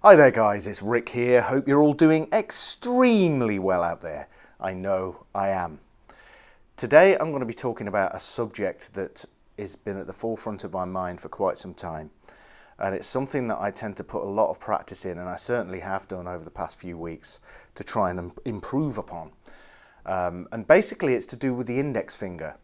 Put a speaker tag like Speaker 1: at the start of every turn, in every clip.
Speaker 1: Hi there guys, it's Rick here. Hope you're all doing extremely well out there. I know I am. Today I'm going to be talking about a subject that has been at the forefront of my mind for quite some time. And it's something that I tend to put a lot of practice in, and I certainly have done over the past few weeks to try and improve upon. And basically it's to do with the index finger.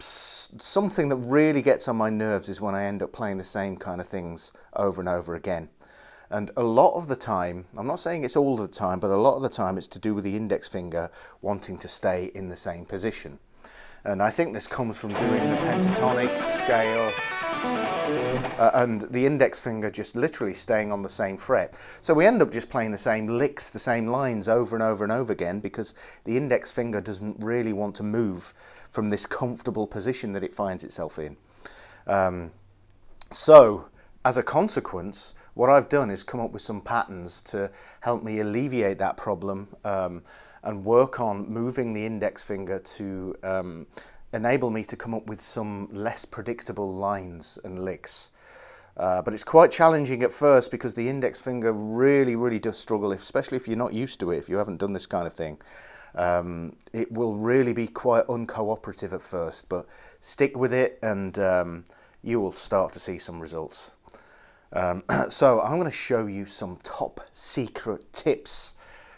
Speaker 1: Something that really gets on my nerves is when I end up playing the same kind of things over and over again. And a lot of the time, I'm not saying it's all the time, but a lot of the time it's to do with the index finger wanting to stay in the same position. And I think this comes from doing the pentatonic scale and the index finger just literally staying on the same fret. So we end up just playing the same licks, the same lines over and over and over again, because the index finger doesn't really want to move from this comfortable position that it finds itself in. So as a consequence, what I've done is come up with some patterns to help me alleviate that problem and work on moving the index finger to enable me to come up with some less predictable lines and licks. But it's quite challenging at first because the index finger really does struggle, especially if you're not used to it, if you haven't done this kind of thing. It will really be quite uncooperative at first, but stick with it and you will start to see some results. So I'm going to show you some top secret tips.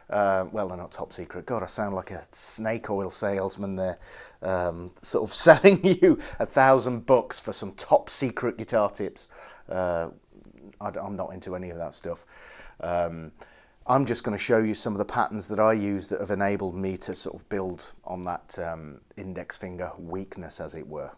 Speaker 1: Well, they're not top secret. God, I sound like a snake oil salesman there, sort of selling you $1,000 for some top secret guitar tips. I'm not into any of that stuff. I'm just going to show you some of the patterns that I use that have enabled me to sort of build on that index finger weakness, as it were.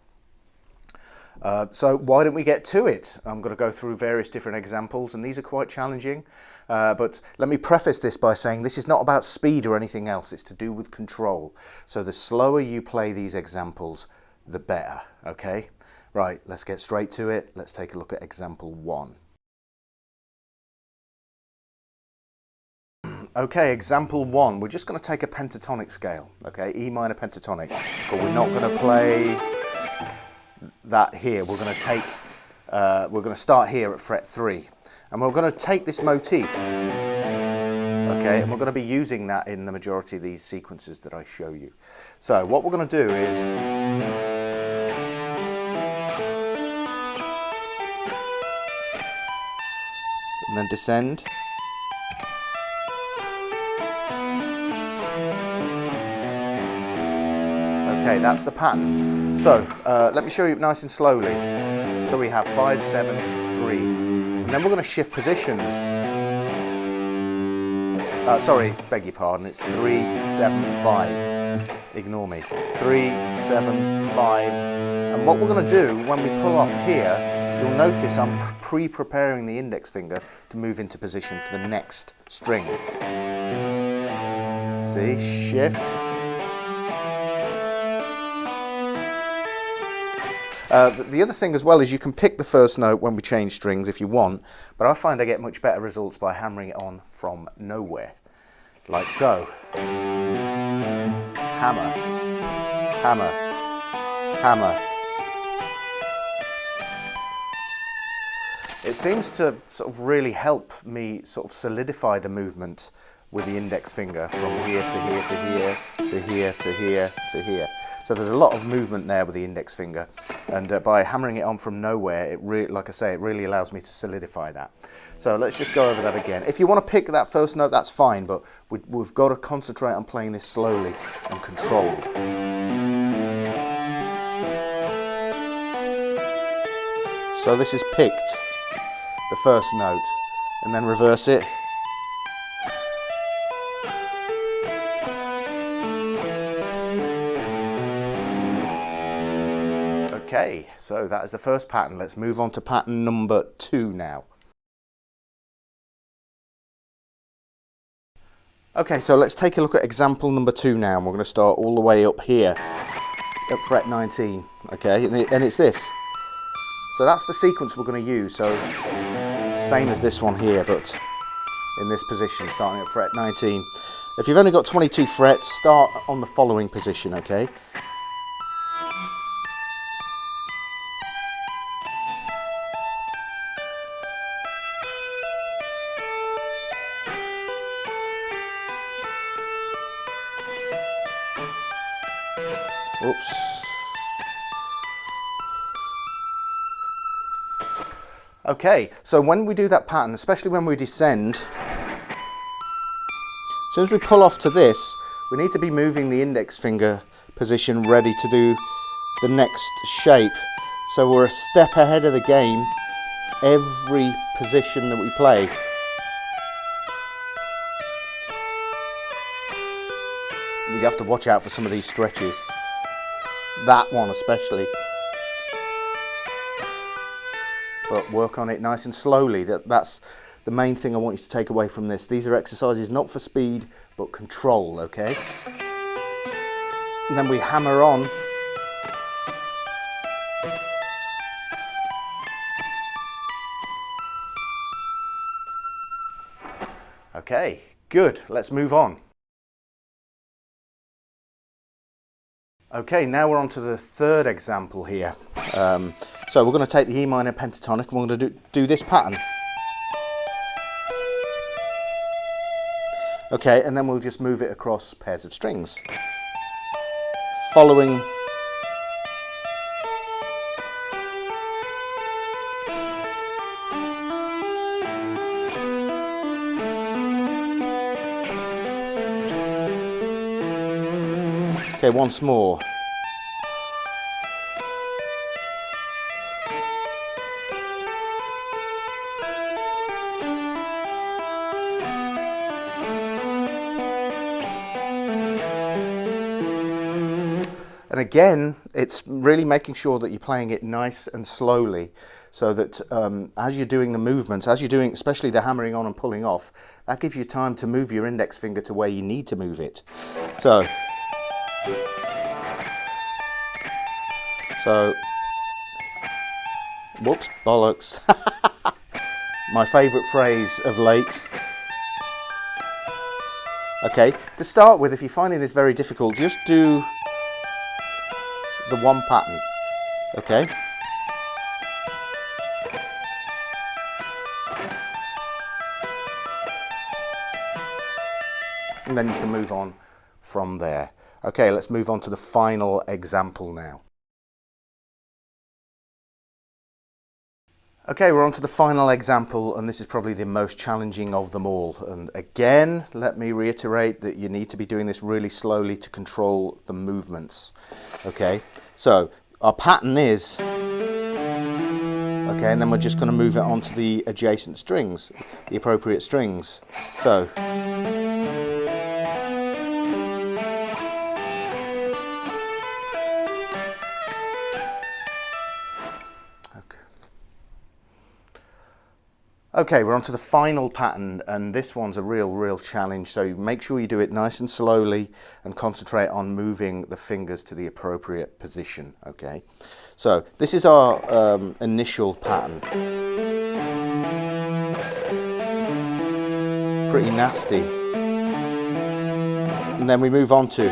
Speaker 1: So why don't we get to it? I'm going to go through various different examples, and these are quite challenging. But let me preface this by saying this is not about speed or anything else. It's to do with control. So the slower you play these examples, the better. Okay? Right, let's get straight to it. Let's take a look at example 1. Okay, example 1. We're just going to take a pentatonic scale. Okay, E minor pentatonic. But we're not going to play that here. We're going to take, we're going to start here at fret 3. And we're going to take this motif. Okay, and we're going to be using that in the majority of these sequences that I show you. So what we're going to do is, and then descend. Okay, that's the pattern. So let me show you nice and slowly. So we have 5, 7, 3, and then we're going to shift positions. Sorry, beg your pardon. It's 3, 7, 5. Ignore me. 3, 7, 5. And what we're going to do when we pull off here, you'll notice I'm pre-preparing the index finger to move into position for the next string. See, shift. The other thing as well is you can pick the first note when we change strings if you want, but I find I get much better results by hammering it on from nowhere, like so. Hammer, hammer, hammer. It seems to sort of really help me sort of solidify the movement with the index finger from here to here to here to here to here to here. So there's a lot of movement there with the index finger, and by hammering it on from nowhere, it like I say, it really allows me to solidify that. So let's just go over that again. If you want to pick that first note, that's fine, but we've got to concentrate on playing this slowly and controlled. So this is picked, the first note, and then reverse it. Okay, so that is the first pattern. Let's move on to pattern number 2 now. Okay, so let's take a look at example number 2 now, and we're going to start all the way up here at fret 19. Okay, and it's this. So that's the sequence we're going to use. So same as this one here, but in this position, starting at fret 19. If you've only got 22 frets, start on the following position, okay? Oops. Okay, so when we do that pattern, especially when we descend, as soon as we pull off to this, we need to be moving the index finger position ready to do the next shape. So we're a step ahead of the game every position that we play. You have to watch out for some of these stretches. That one especially. But work on it nice and slowly. That's the main thing I want you to take away from this. These are exercises not for speed, but control, okay? And then we hammer on. Okay, good. Let's move on. Okay, now we're on to the third example here. So we're going to take the E minor pentatonic and we're going to do this pattern. Okay, and then we'll just move it across pairs of strings. Following okay, once more. And again, it's really making sure that you're playing it nice and slowly, so that as you're doing the movements, as you're doing especially the hammering on and pulling off, that gives you time to move your index finger to where you need to move it. So whoops, bollocks. My favourite phrase of late. Okay, to start with, if you're finding this very difficult, just do the one pattern, okay? And then you can move on from there. Okay, let's move on to the final example now. Okay, we're on to the final example, and this is probably the most challenging of them all. And again, let me reiterate that you need to be doing this really slowly to control the movements. Okay, so our pattern is, okay, and then we're just going to move it onto the adjacent strings, the appropriate strings. So, okay, we're on to the final pattern, and this one's a real challenge, so make sure you do it nice and slowly and concentrate on moving the fingers to the appropriate position, okay? So this is our initial pattern. Pretty nasty. And then we move on to,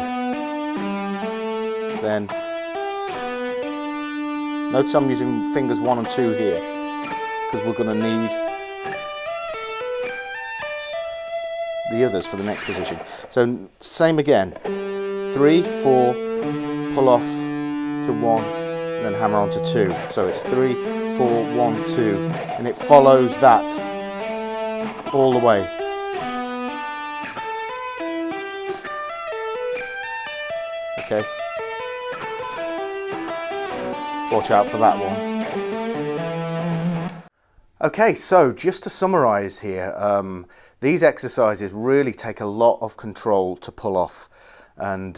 Speaker 1: then, notice I'm using fingers 1 and 2 here, because we're going to need the others for the next position. So same again, 3, 4, pull off to 1, and then hammer on to 2. So it's 3, 4, 1, 2, and it follows that all the way. Okay. Watch out for that one. Okay, so just to summarize here, these exercises really take a lot of control to pull off, and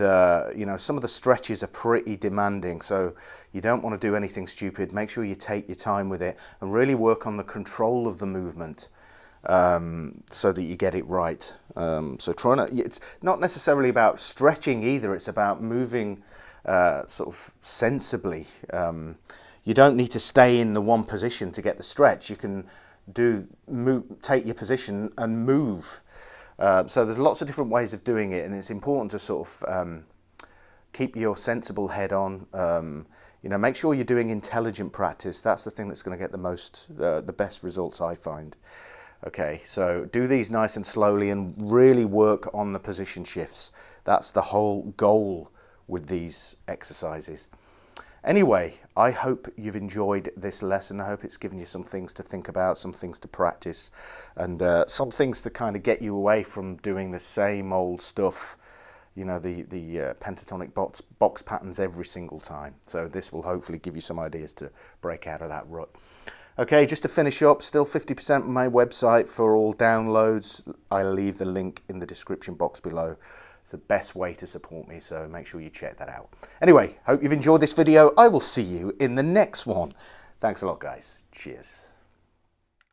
Speaker 1: you know, some of the stretches are pretty demanding, so you don't want to do anything stupid. Make sure you take your time with it and really work on the control of the movement, so that you get it right. So it's not necessarily about stretching either, it's about moving sort of sensibly. You don't need to stay in the one position to get the stretch. You can take your position and move. So there's lots of different ways of doing it, and it's important to sort of keep your sensible head on. You know, make sure you're doing intelligent practice. That's the thing that's going to get the best results, I find. Okay, so do these nice and slowly and really work on the position shifts. That's the whole goal with these exercises. Anyway, I hope you've enjoyed this lesson. I hope it's given you some things to think about, some things to practice, and some things to kind of get you away from doing the same old stuff, you know, the pentatonic box patterns every single time. So this will hopefully give you some ideas to break out of that rut. Okay, just to finish up, still 50% on my website for all downloads. I'll leave the link in the description box below. It's the best way to support me, so make sure you check that out. Anyway, hope you've enjoyed this video. I will see you in the next one. Thanks a lot, guys. Cheers.